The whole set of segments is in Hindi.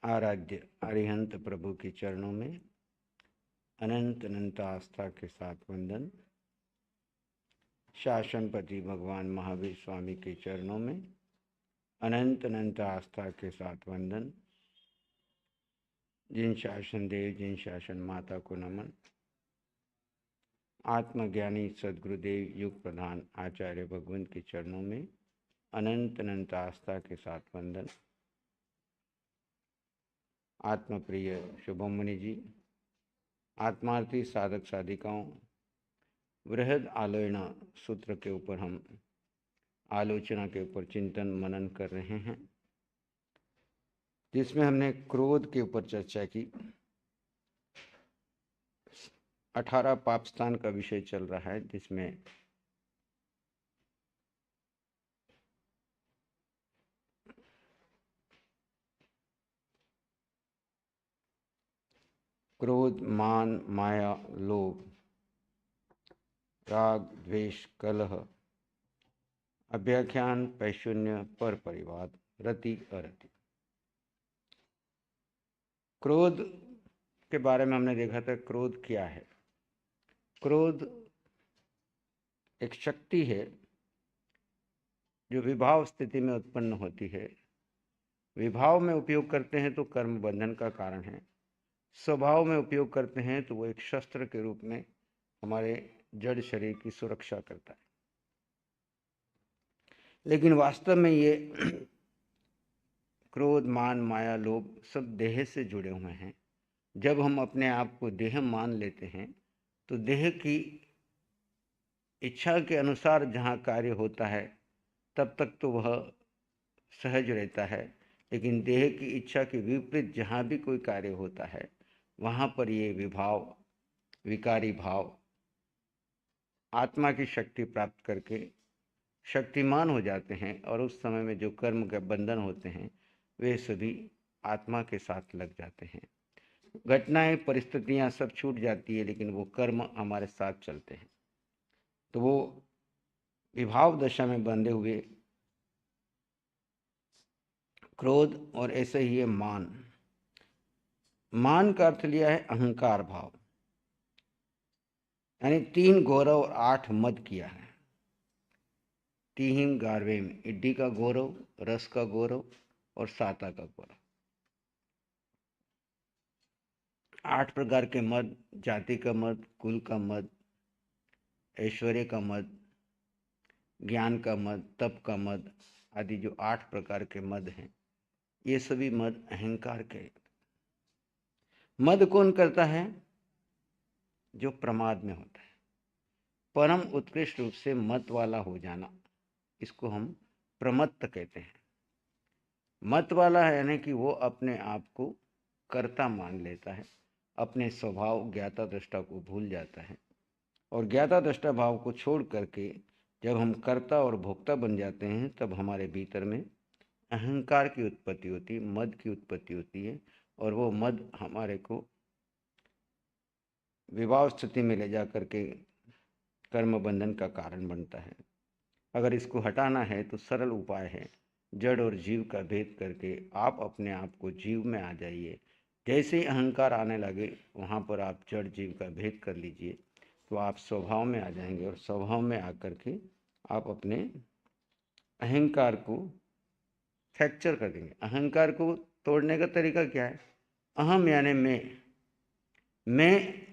आराध्य अरिहंत प्रभु के चरणों में अनंत अनंत आस्था के साथ वंदन। शासनपति भगवान महावीर स्वामी के चरणों में अनंत अनंत आस्था के साथ वंदन। जिन शासन देव जिन शासन माता को नमन। आत्मज्ञानी सद्गुरुदेव युग प्रधान आचार्य भगवंत के चरणों में अनंत अनंत आस्था के साथ वंदन। आत्मप्रिय शुभम मुनि जी, आत्मार्थी साधक साधिकाओं, बृहद आलोचना सूत्र के ऊपर हम आलोचना के ऊपर चिंतन मनन कर रहे हैं, जिसमें हमने क्रोध के ऊपर चर्चा की। 18 पापस्थान का विषय चल रहा है, जिसमें क्रोध, मान, माया, लोभ, राग, द्वेष, कलह, अभ्याख्यान, पैशून्य, पर परिवाद, रति अरति। क्रोध के बारे में हमने देखा था, क्रोध क्या है। क्रोध एक शक्ति है जो विभाव स्थिति में उत्पन्न होती है। विभाव में उपयोग करते हैं तो कर्म बंधन का कारण है, स्वभाव में उपयोग करते हैं तो वो एक शस्त्र के रूप में हमारे जड़ शरीर की सुरक्षा करता है। लेकिन वास्तव में ये क्रोध, मान, माया, लोभ सब देह से जुड़े हुए हैं। जब हम अपने आप को देह मान लेते हैं तो देह की इच्छा के अनुसार जहाँ कार्य होता है तब तक तो वह सहज रहता है, लेकिन देह की इच्छा के विपरीत जहाँ भी कोई कार्य होता है वहाँ पर ये विभाव, विकारी भाव आत्मा की शक्ति प्राप्त करके शक्तिमान हो जाते हैं, और उस समय में जो कर्म के बंधन होते हैं वे सभी आत्मा के साथ लग जाते हैं। घटनाएं, परिस्थितियां सब छूट जाती है, लेकिन वो कर्म हमारे साथ चलते हैं। तो वो विभाव दशा में बंधे हुए क्रोध, और ऐसे ही है मान। मान का अर्थ लिया है अहंकार भाव, यानी 3 गौरव और 8 मद किया है। 3 गारवे में इड्डी का गौरव, रस का गौरव और साता का गौरव। 8 प्रकार के मद, जाति का मद, कुल का मद, ऐश्वर्य का मद, ज्ञान का मद, तप का मद आदि जो 8 प्रकार के मद हैं, ये सभी मद अहंकार के। मद कौन करता है? जो प्रमाद में होता है, परम उत्कृष्ट रूप से मत वाला हो जाना, इसको हम प्रमत्त कहते हैं। मत वाला है यानी कि वो अपने आप को कर्ता मान लेता है, अपने स्वभाव ज्ञाता दृष्टा को भूल जाता है, और ज्ञाता दृष्टा भाव को छोड़ करके जब हम कर्ता और भोक्ता बन जाते हैं तब हमारे भीतर में अहंकार की उत्पत्ति होती है, मद की उत्पत्ति होती है, और वो मद हमारे को विभाव स्थिति में ले जा करके कर्म बंधन का कारण बनता है। अगर इसको हटाना है तो सरल उपाय है, जड़ और जीव का भेद करके आप अपने आप को जीव में आ जाइए। जैसे ही अहंकार आने लगे वहाँ पर आप जड़ जीव का भेद कर लीजिए, तो आप स्वभाव में आ जाएंगे, और स्वभाव में आकर के आप अपने अहंकार को फ्रैक्चर कर देंगे। अहंकार को तोड़ने का तरीका क्या है? अहम यानी मैं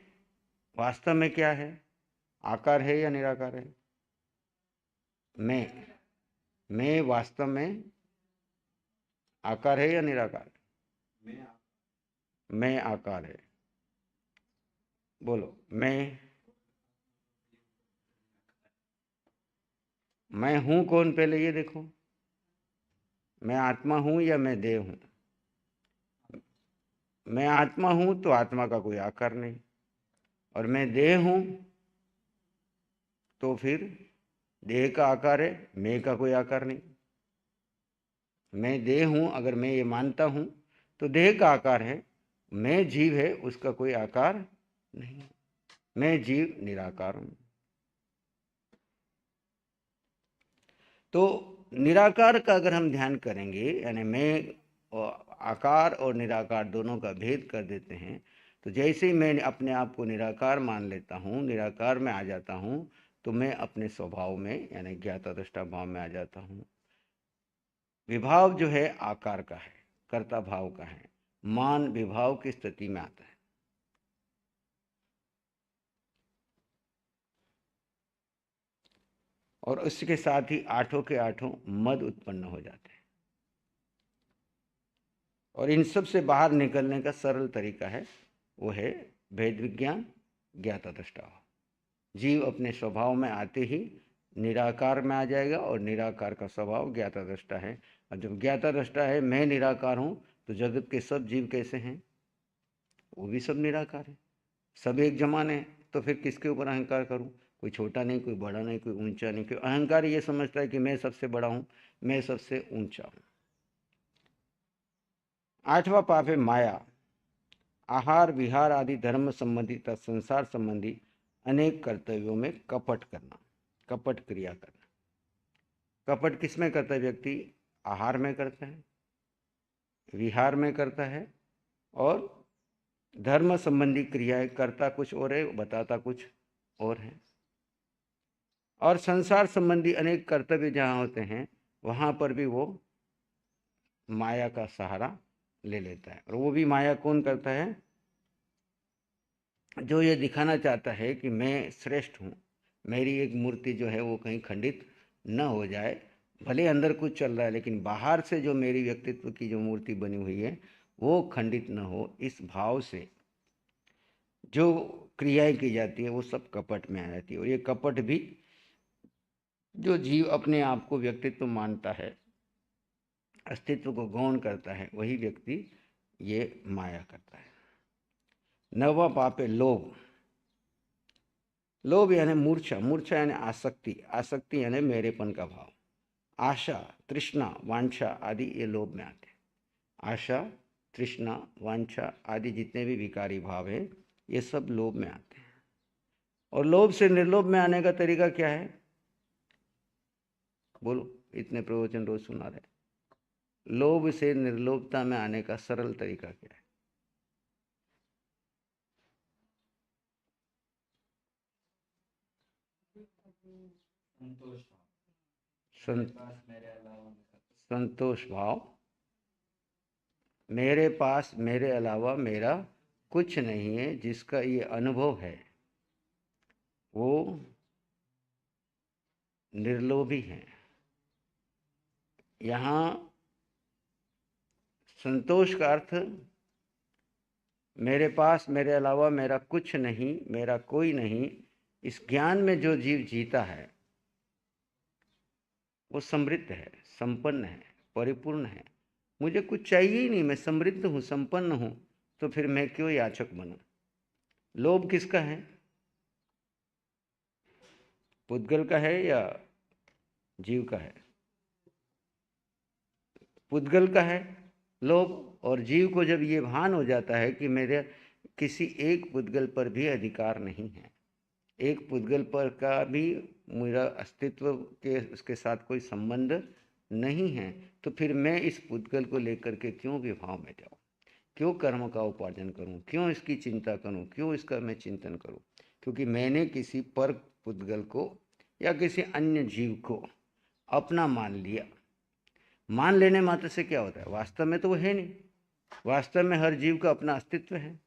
वास्तव में क्या है? आकार है या निराकार है? मैं वास्तव में आकार है या निराकार? मैं आकार है। बोलो, मैं हूं कौन? पहले ये देखो, मैं आत्मा हूं या मैं देह हूं? मैं आत्मा हूं तो आत्मा का कोई आकार नहीं, और मैं देह हूं तो फिर देह का आकार है, मैं का कोई आकार नहीं। मैं देह हूं अगर मैं ये मानता हूं तो देह का आकार है, मैं जीव है उसका कोई आकार नहीं, मैं जीव निराकार हूं। तो निराकार का अगर हम ध्यान करेंगे, यानी मैं और आकार और निराकार दोनों का भेद कर देते हैं। तो जैसे ही मैं अपने आप को निराकार मान लेता हूँ, निराकार में आ जाता हूँ, तो मैं अपने स्वभाव में यानी ज्ञाता दृष्टा भाव में आ जाता हूँ। विभाव जो है आकार का है, कर्ता भाव का है। मान विभाव की स्थिति में आता है। और उसके साथ ही आठों के आठों मद उत्पन्न हो जाते हैं। और इन सब से बाहर निकलने का सरल तरीका है, वो है भेद विज्ञान, ज्ञाता दृष्टा। जीव अपने स्वभाव में आते ही निराकार में आ जाएगा, और निराकार का स्वभाव ज्ञाता दृष्टा है। और जब ज्ञाता दृष्टा है मैं निराकार हूँ, तो जगत के सब जीव कैसे हैं? वो भी सब निराकार है, सब एक जमान है। तो फिर किसके ऊपर अहंकार करूँ? कोई छोटा नहीं, कोई बड़ा नहीं, कोई ऊंचा नहीं। कोई अहंकार ये समझता है कि मैं सबसे बड़ा हूँ, मैं सबसे ऊंचा हूँ। आठवां पाप है माया। आहार विहार आदि धर्म संबंधी तथा संसार संबंधी अनेक कर्तव्यों में कपट करना, कपट क्रिया करना। कपट किस में करता है व्यक्ति? आहार में करता है, विहार में करता है, और धर्म संबंधी क्रियाएं करता कुछ और है, बताता कुछ और है। और संसार संबंधी अनेक कर्तव्य जहाँ होते हैं, वहाँ पर भी वो माया का सहारा ले लेता है। और वो भी माया कौन करता है? जो ये दिखाना चाहता है कि मैं श्रेष्ठ हूँ, मेरी एक मूर्ति जो है वो कहीं खंडित न हो जाए। भले अंदर कुछ चल रहा है, लेकिन बाहर से जो मेरी व्यक्तित्व की जो मूर्ति बनी हुई है वो खंडित न हो, इस भाव से जो क्रियाएं की जाती है वो सब कपट में आ जाती है। और ये कपट भी जो जीव अपने आप को व्यक्तित्व मानता है, अस्तित्व को गौण करता है, वही व्यक्ति ये माया करता है। नौवां पाप है लोभ। लोभ यानी मूर्छा, मूर्छा यानी आसक्ति, आसक्ति यानी मेरेपन का भाव। आशा, तृष्णा, वांछा आदि ये लोभ में आते हैं। आशा, तृष्णा, वांछा आदि जितने भी विकारी भाव हैं, ये सब लोभ में आते हैं। और लोभ से निर्लोभ में आने का तरीका क्या है? बोलो, इतने प्रवचन रोज सुना रहे। लोभ से निर्लोभता में आने का सरल तरीका क्या है? संतोष भाव। मेरे पास मेरे अलावा मेरा कुछ नहीं है, जिसका ये अनुभव है वो निर्लोभी है। यहाँ संतोष का अर्थ मेरे पास मेरे अलावा मेरा कुछ नहीं, मेरा कोई नहीं, इस ज्ञान में जो जीव जीता है वो समृद्ध है, संपन्न है, परिपूर्ण है। मुझे कुछ चाहिए ही नहीं, मैं समृद्ध हूँ, संपन्न हूँ, तो फिर मैं क्यों याचक बनूं? लोभ किसका है? पुद्गल का है या जीव का है? पुद्गल का है लोभ। और जीव को जब ये भान हो जाता है कि मेरे किसी एक पुद्गल पर भी अधिकार नहीं है, एक पुद्गल पर का भी मेरा अस्तित्व के उसके साथ कोई संबंध नहीं है, तो फिर मैं इस पुद्गल को लेकर के क्यों विभाव में जाऊँ, क्यों कर्म का उपार्जन करूं, क्यों इसकी चिंता करूं, क्यों इसका मैं चिंतन करूं? क्योंकि मैंने किसी पर पुद्गल को या किसी अन्य जीव को अपना मान लिया। मान लेने मात्र से क्या होता है? वास्तव में तो वो है नहीं। वास्तव में हर जीव का अपना अस्तित्व है।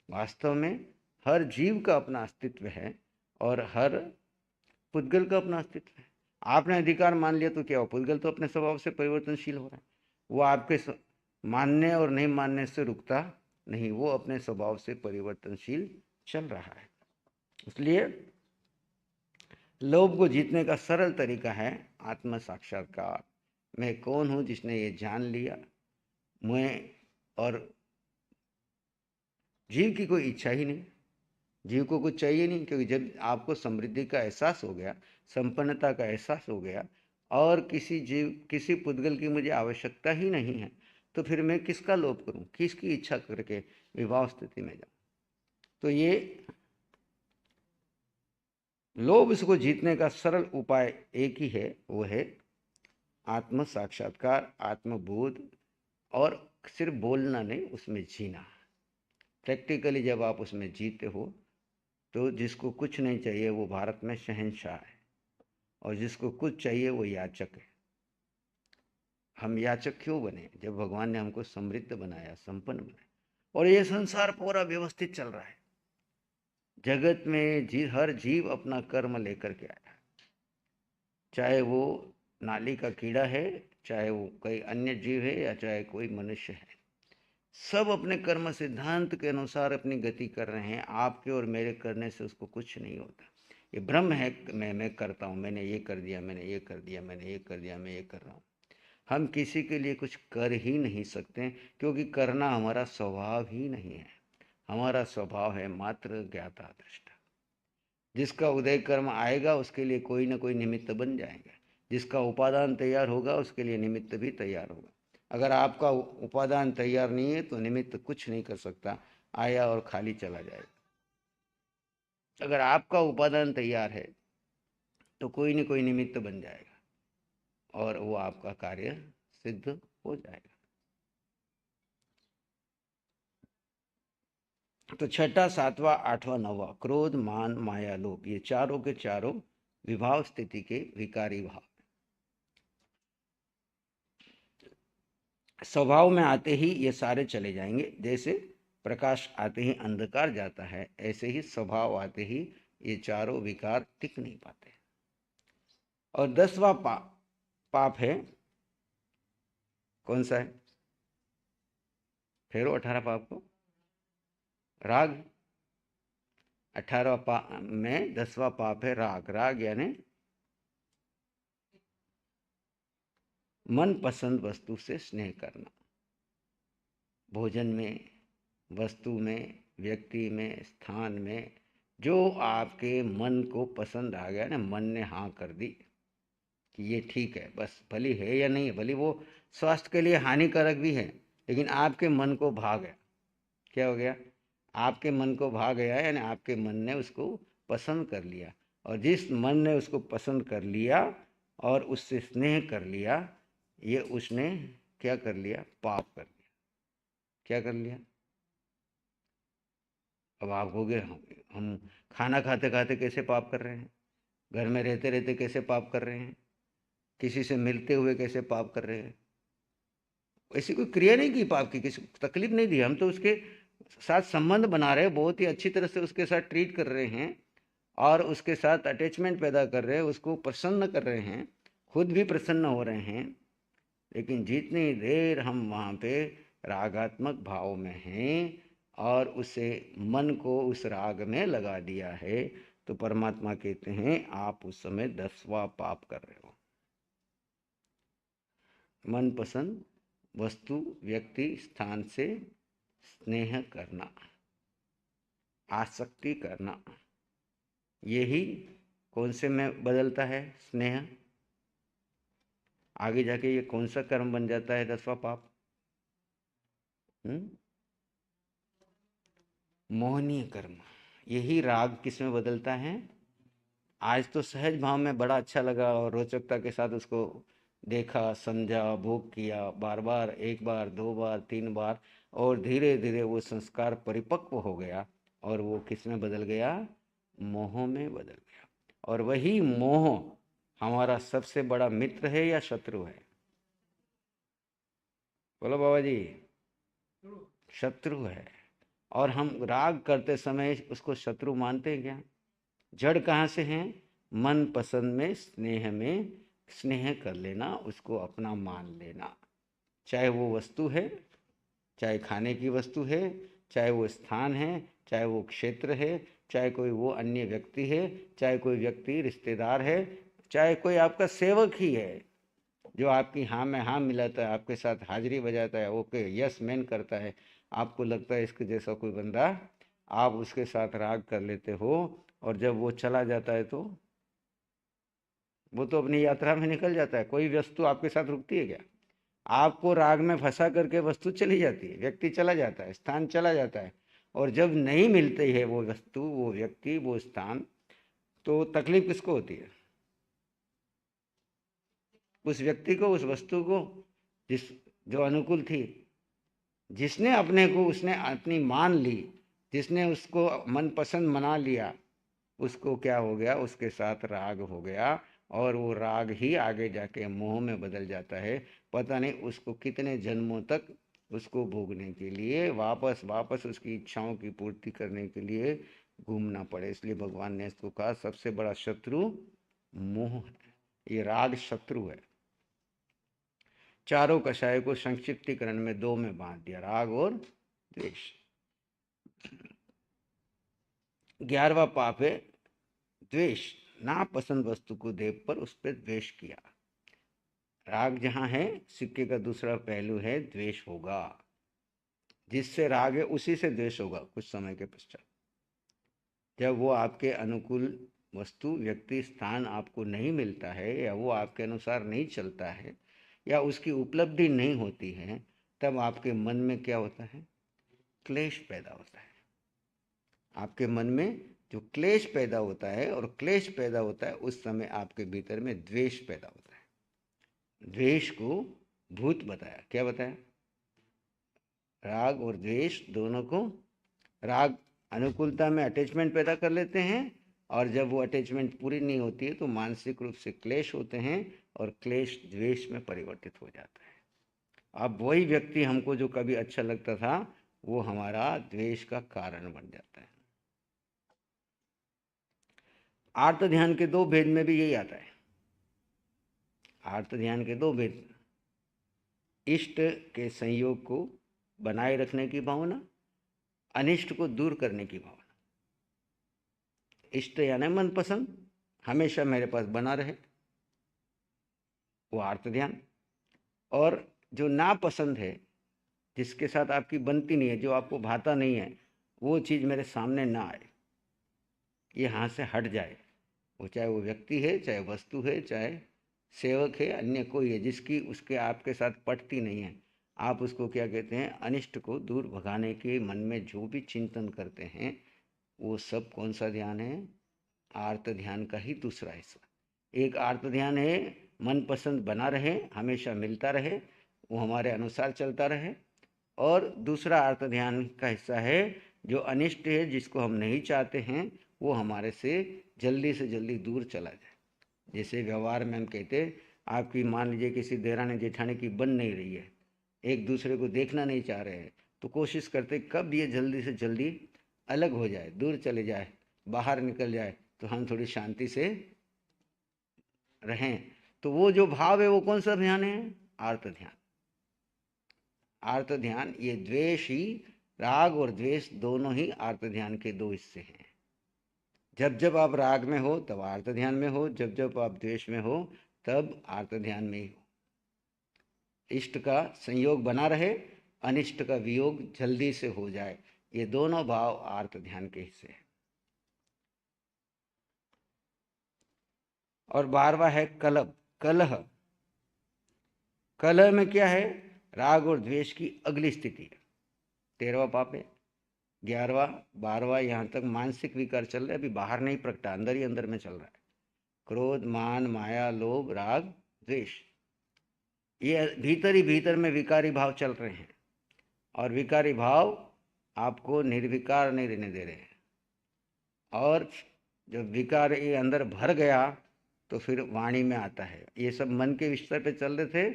वास्तव में हर जीव का अपना अस्तित्व है, और हर पुद्गल का अपना अस्तित्व है। आपने अधिकार मान लिया तो क्या हो? पुद्गल तो अपने स्वभाव से परिवर्तनशील हो रहा है। वो आपके मानने और नहीं मानने से रुकता नहीं, वो अपने स्वभाव से परिवर्तनशील चल रहा है। इसलिए लोभ को जीतने का सरल तरीका है आत्म साक्षात्कार। मैं कौन हूँ जिसने ये जान लिया। मैं और जीव की कोई इच्छा ही नहीं, जीव को कुछ चाहिए नहीं, क्योंकि जब आपको समृद्धि का एहसास हो गया, संपन्नता का एहसास हो गया, और किसी जीव किसी पुद्गल की मुझे आवश्यकता ही नहीं है, तो फिर मैं किसका लोभ करूं, किसकी इच्छा करके विवाह स्थिति में जाऊं? तो ये लोभ इसको जीतने का सरल उपाय एक ही है, वो है आत्म साक्षात्कार, आत्मबोध, और सिर्फ बोलना नहीं, उसमें जीना। प्रैक्टिकली जब आप उसमें जीते हो तो जिसको कुछ नहीं चाहिए वो भारत में शहंशाह है, और जिसको कुछ चाहिए वो याचक है। हम याचक क्यों बने? जब भगवान ने हमको समृद्ध बनाया, संपन्न बनाया, और ये संसार पूरा व्यवस्थित चल रहा है। जगत में हर जीव अपना कर्म लेकर के आया, चाहे वो नाली का कीड़ा है, चाहे वो कोई अन्य जीव है, या चाहे कोई मनुष्य है। सब अपने कर्म सिद्धांत के अनुसार अपनी गति कर रहे हैं। आपके और मेरे करने से उसको कुछ नहीं होता। ये भ्रम है, मैं करता हूँ, मैंने ये कर दिया, मैंने ये कर दिया, मैंने ये कर दिया, मैं ये कर रहा हूँ। हम किसी के लिए कुछ कर ही नहीं सकते, क्योंकि करना हमारा स्वभाव ही नहीं है। हमारा स्वभाव है मात्र ज्ञाता दृष्टा। जिसका उदय कर्म आएगा उसके लिए कोई ना कोई निमित्त बन जाएगा। जिसका उपादान तैयार होगा उसके लिए निमित्त भी तैयार होगा। अगर आपका उपादान तैयार नहीं है तो निमित्त कुछ नहीं कर सकता, आया और खाली चला जाएगा। अगर आपका उपादान तैयार है तो कोई न कोई निमित्त बन जाएगा और वो आपका कार्य सिद्ध हो जाएगा। तो छठा, सातवां, आठवां, नौवां, क्रोध, मान, माया, लोभ, ये चारों के चारों विभाव स्थिति के विकारी भाव। स्वभाव में आते ही ये सारे चले जाएंगे। जैसे प्रकाश आते ही अंधकार जाता है, ऐसे ही स्वभाव आते ही ये चारों विकार टिक नहीं पाते। और 10वां पाप है, कौन सा है? फेरो 18 पाप को, राग। 18 पाप में 10वां पाप है राग। राग यानी मन पसंद वस्तु से स्नेह करना। भोजन में, वस्तु में, व्यक्ति में, स्थान में, जो आपके मन को पसंद आ गया ना, मन ने हाँ कर दी कि ये ठीक है, बस भली है या नहीं है, भली वो स्वास्थ्य के लिए हानिकारक भी है, लेकिन आपके मन को भा गया। क्या हो गया? आपके मन को भा गया, यानी आपके मन ने उसको पसंद कर लिया। और जिस मन ने उसको पसंद कर लिया और उससे स्नेह कर लिया, ये उसने क्या कर लिया? पाप कर लिया। क्या कर लिया? अब आप हो गए, हम खाना खाते खाते कैसे पाप कर रहे हैं, घर में रहते रहते कैसे पाप कर रहे हैं, किसी से मिलते हुए कैसे पाप कर रहे हैं। ऐसी कोई क्रिया नहीं की पाप की, किसी को तकलीफ नहीं दी, हम तो उसके साथ संबंध बना रहे हैं, बहुत ही अच्छी तरह से उसके साथ ट्रीट कर रहे हैं और उसके साथ अटैचमेंट पैदा कर रहे हैं, उसको प्रसन्न कर रहे हैं, खुद भी प्रसन्न हो रहे हैं। लेकिन जितनी देर हम वहाँ पे रागात्मक भाव में हैं और उसे मन को उस राग में लगा दिया है, तो परमात्मा कहते हैं आप उस समय 10वां पाप कर रहे हो। मनपसंद वस्तु, व्यक्ति, स्थान से स्नेह करना, आसक्ति करना, यही कौन से में बदलता है? स्नेह। आगे जाके ये कौन सा कर्म बन जाता है 10वां पाप? मोहनीय कर्म। यही राग किस में बदलता है? आज तो सहज भाव में बड़ा अच्छा लगा और रोचकता के साथ उसको देखा, समझा, भोग किया, बार बार, एक बार, दो बार, 3 बार, और धीरे धीरे वो संस्कार परिपक्व हो गया और वो किस में बदल गया? मोह में बदल गया। और वही मोह हमारा सबसे बड़ा मित्र है या शत्रु है? बोलो बाबा जी। शत्रु है। और हम राग करते समय उसको शत्रु मानते हैं क्या? जड़ कहाँ से है? मन पसंद में, स्नेह में स्नेह कर लेना, उसको अपना मान लेना। चाहे वो वस्तु है, चाहे खाने की वस्तु है, चाहे वो स्थान है, चाहे वो क्षेत्र है, चाहे कोई वो अन्य व्यक्ति है, चाहे कोई व्यक्ति रिश्तेदार है, चाहे कोई आपका सेवक ही है जो आपकी हाँ में हाँ मिलाता है, आपके साथ हाजिरी बजाता है, ओके यस मैन करता है, आपको लगता है इसके जैसा कोई बंदा, आप उसके साथ राग कर लेते हो। और जब वो चला जाता है तो वो तो अपनी यात्रा में निकल जाता है। कोई वस्तु आपके साथ रुकती है क्या? आपको राग में फंसा करके वस्तु चली जाती है, व्यक्ति चला जाता है, स्थान चला जाता है। और जब नहीं मिलती है वो वस्तु, वो व्यक्ति, वो स्थान, तो तकलीफ किसको होती है? उस व्यक्ति को, उस वस्तु को, जो अनुकूल थी, जिसने अपने को उसने अपनी मान ली, जिसने उसको मनपसंद मना लिया, उसको क्या हो गया, उसके साथ राग हो गया, और वो राग ही आगे जाके मोह में बदल जाता है। पता नहीं उसको कितने जन्मों तक उसको भोगने के लिए वापस वापस उसकी इच्छाओं की पूर्ति करने के लिए घूमना पड़े। इसलिए भगवान ने इसको कहा सबसे बड़ा शत्रु मोह है, ये राग शत्रु है। चारों कषाय को संक्षिप्तीकरण में दो में बांट दिया, राग और द्वेष। 11वां पाप है द्वेष, नापसंद वस्तु को देख पर उस पर द्वेष किया। राग जहां है, सिक्के का दूसरा पहलू है द्वेष होगा। जिससे राग है उसी से द्वेष होगा कुछ समय के पश्चात। जब वो आपके अनुकूल वस्तु, व्यक्ति, स्थान आपको नहीं मिलता है, या वो आपके अनुसार नहीं चलता है, या उसकी उपलब्धि नहीं होती है, तब आपके मन में क्या होता है, क्लेश पैदा होता है। आपके मन में जो क्लेश पैदा होता है, और क्लेश पैदा होता है उस समय आपके भीतर में द्वेष पैदा होता है। द्वेष को भूत बताया, क्या बताया, राग और द्वेष दोनों को। राग अनुकूलता में अटैचमेंट पैदा कर लेते हैं, और जब वो अटैचमेंट पूरी नहीं होती है तो मानसिक रूप से क्लेश होते हैं, और क्लेश द्वेष में परिवर्तित हो जाता है। अब वही व्यक्ति हमको जो कभी अच्छा लगता था, वो हमारा द्वेष का कारण बन जाता है। आर्त ध्यान के दो भेद में भी यही आता है। आर्त ध्यान के दो भेद, इष्ट के संयोग को बनाए रखने की भावना, अनिष्ट को दूर करने की भावना। इष्ट यानी मनपसंद हमेशा मेरे पास बना रहे, वो आर्त ध्यान। और जो नापसंद है, जिसके साथ आपकी बनती नहीं है, जो आपको भाता नहीं है, वो चीज़ मेरे सामने ना आए, ये हाथ से हट जाए। वो चाहे वो व्यक्ति है, चाहे वस्तु है, चाहे सेवक है, अन्य कोई है, जिसकी उसके आपके साथ पटती नहीं है, आप उसको क्या कहते हैं, अनिष्ट को दूर भगाने के मन में जो भी चिंतन करते हैं, वो सब कौन सा ध्यान है, आर्त ध्यान का ही दूसरा हिस्सा। एक आर्त ध्यान है मनपसंद बना रहे, हमेशा मिलता रहे, वो हमारे अनुसार चलता रहे। और दूसरा आर्त ध्यान का हिस्सा है जो अनिष्ट है, जिसको हम नहीं चाहते हैं, वो हमारे से जल्दी दूर चला जाए। जैसे व्यवहार में हम कहते हैं, आपकी मान लीजिए किसी देरानी जेठानी की बन नहीं रही है, एक दूसरे को देखना नहीं चाह रहे हैं, तो कोशिश करते कब ये जल्दी से जल्दी अलग हो जाए, दूर चले जाए, बाहर निकल जाए, तो हम थोड़ी शांति से रहें। तो वो जो भाव है वो कौन सा ध्यान है, आर्त ध्यान। आर्त ध्यान, ये द्वेष ही, राग और द्वेष दोनों ही आर्त ध्यान के दो हिस्से हैं। जब जब आप राग में हो तब आर्त ध्यान में हो, जब जब आप द्वेष में हो तब आर्त ध्यान में ही हो। इष्ट का संयोग बना रहे, अनिष्ट का वियोग जल्दी से हो जाए, ये दोनों भाव आर्त ध्यान के हिस्से हैं। और 12वां है कलह। कलह, कलह में क्या है, राग और द्वेष की अगली स्थिति है। 13वां पाप है। 11वां 12वां यहाँ तक मानसिक विकार चल रहा है, अभी बाहर नहीं प्रगटा, अंदर ही अंदर में चल रहा है। क्रोध, मान, माया, लोभ, राग, द्वेष, ये भीतर ही भीतर में विकारी भाव चल रहे हैं, और विकारी भाव आपको निर्विकार नहीं रहने दे रहे हैं। और जब विकार ये अंदर भर गया तो फिर वाणी में आता है। ये सब मन के विषय पे चल रहे थे,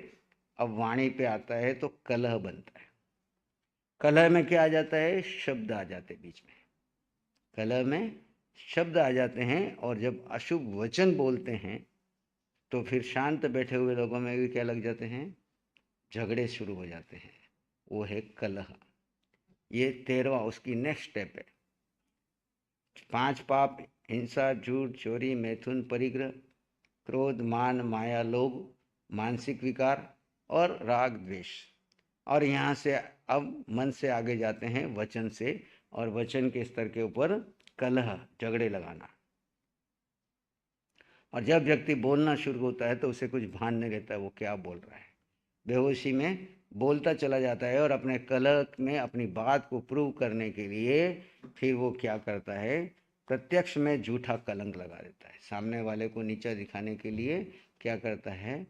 अब वाणी पे आता है तो कलह बनता है। कलह में क्या आ जाता है, शब्द आ जाते बीच में, कलह में शब्द आ जाते हैं, और जब अशुभ वचन बोलते हैं तो फिर शांत बैठे हुए लोगों में भी क्या लग जाते हैं, झगड़े शुरू हो जाते हैं, वो है कलह। ये 13वां उसकी नेक्स्ट स्टेप है। 5 पाप, हिंसा, झूठ, चोरी, मैथुन, परिग्रह, क्रोध, मान, माया, लोभ, मानसिक विकार और राग, द्वेष। और यहाँ से अब मन से आगे जाते हैं वचन से, और वचन के स्तर के ऊपर कलह, झगड़े लगाना। और जब व्यक्ति बोलना शुरू होता है तो उसे कुछ भान नहीं रहता वो क्या बोल रहा है, बेहोशी में बोलता चला जाता है, और अपने कलह में अपनी बात को प्रूव करने के लिए फिर वो क्या करता है, प्रत्यक्ष में झूठा कलंक लगा देता है। सामने वाले को नीचा दिखाने के लिए क्या करता है,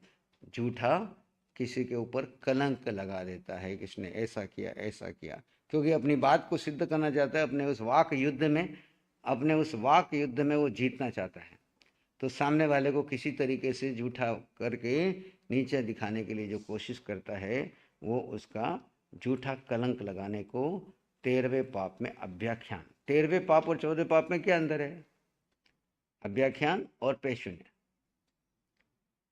झूठा किसी के ऊपर कलंक लगा देता है कि इसने ऐसा किया ऐसा किया, क्योंकि अपनी बात को सिद्ध करना चाहता है, अपने उस वाक युद्ध में वो जीतना चाहता है। तो सामने वाले को किसी तरीके से झूठा करके नीचे दिखाने के लिए जो कोशिश करता है, वो उसका झूठा कलंक लगाने को 13वें पाप में अभ्याख्यान। 13वें पाप और 14वें पाप में क्या अंतर है? अभ्याख्यान और पैशून्य।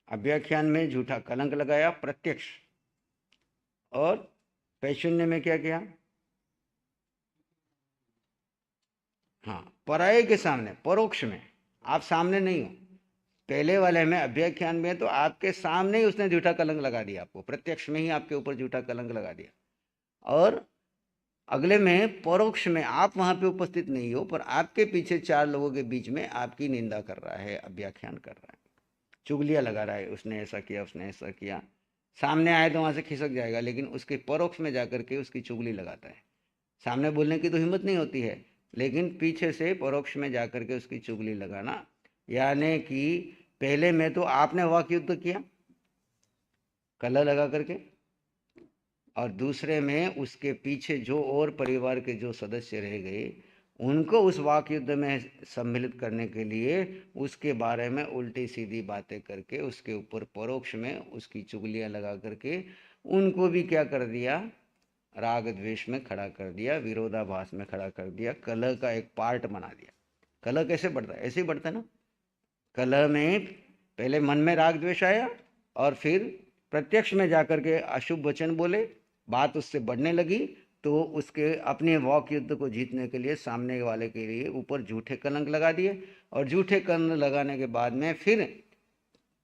अभ्याख्यान में झूठा कलंक लगाया प्रत्यक्ष, और पैशून्य में क्या किया? हाँ, पराये के सामने, परोक्ष में, आप सामने नहीं हो। पहले वाले में अभ्याख्यान में तो आपके सामने ही उसने झूठा कलंक लगा दिया, आपको प्रत्यक्ष में ही आपके ऊपर झूठा कलंक लगा दिया। और अगले में परोक्ष में आप वहां पे उपस्थित नहीं हो, पर आपके पीछे 4 लोगों के बीच में आपकी निंदा कर रहा है, अभ्याख्यान कर रहा है, चुगलियां लगा रहा है, उसने ऐसा किया, उसने ऐसा किया। सामने आए तो वहां से खिसक जाएगा, लेकिन उसके परोक्ष में जाकर के उसकी चुगली लगाता है। सामने बोलने की तो हिम्मत नहीं होती है, लेकिन पीछे से परोक्ष में जाकर के उसकी चुगली लगाना। यानी कि पहले में तो आपने वाक युद्ध किया कलह लगा करके, और दूसरे में उसके पीछे जो और परिवार के जो सदस्य रह गए, उनको उस वाक युद्ध में सम्मिलित करने के लिए उसके बारे में उल्टी सीधी बातें करके, उसके ऊपर परोक्ष में उसकी चुगलियां लगा करके उनको भी क्या कर दिया? राग द्वेष में खड़ा कर दिया, विरोधाभास में खड़ा कर दिया, कलह का एक पार्ट बना दिया। कलह कैसे बढ़ता है? ऐसे ही बढ़ता है ना। कलह में पहले मन में राग द्वेष आया, और फिर प्रत्यक्ष में जाकर के अशुभ वचन बोले, बात उससे बढ़ने लगी, तो उसके अपने वाक युद्ध को जीतने के लिए सामने वाले के लिए ऊपर झूठे कलंक लगा दिए, और झूठे कलंक लगाने के बाद में फिर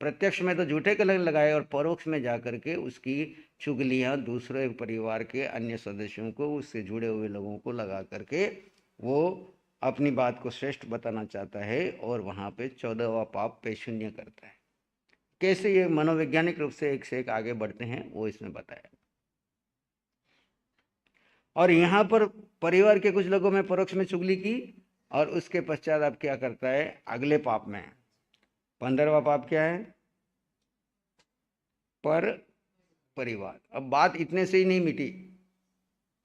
प्रत्यक्ष में तो झूठे कलंक लगाए, और परोक्ष में जाकर के उसकी चुगलियां दूसरे परिवार के अन्य सदस्यों को, उससे जुड़े हुए लोगों को लगा करके वो अपनी बात को श्रेष्ठ बताना चाहता है, और वहां पे 14वां पाप पैशून्य करता है। कैसे ये मनोवैज्ञानिक रूप से एक आगे बढ़ते हैं वो इसमें बताया। और यहाँ पर परिवार के कुछ लोगों में परोक्ष में चुगली की, और उसके पश्चात अब क्या करता है? अगले पाप में 15वां पाप क्या है? पर परिवार। अब बात इतने से ही नहीं मिटी,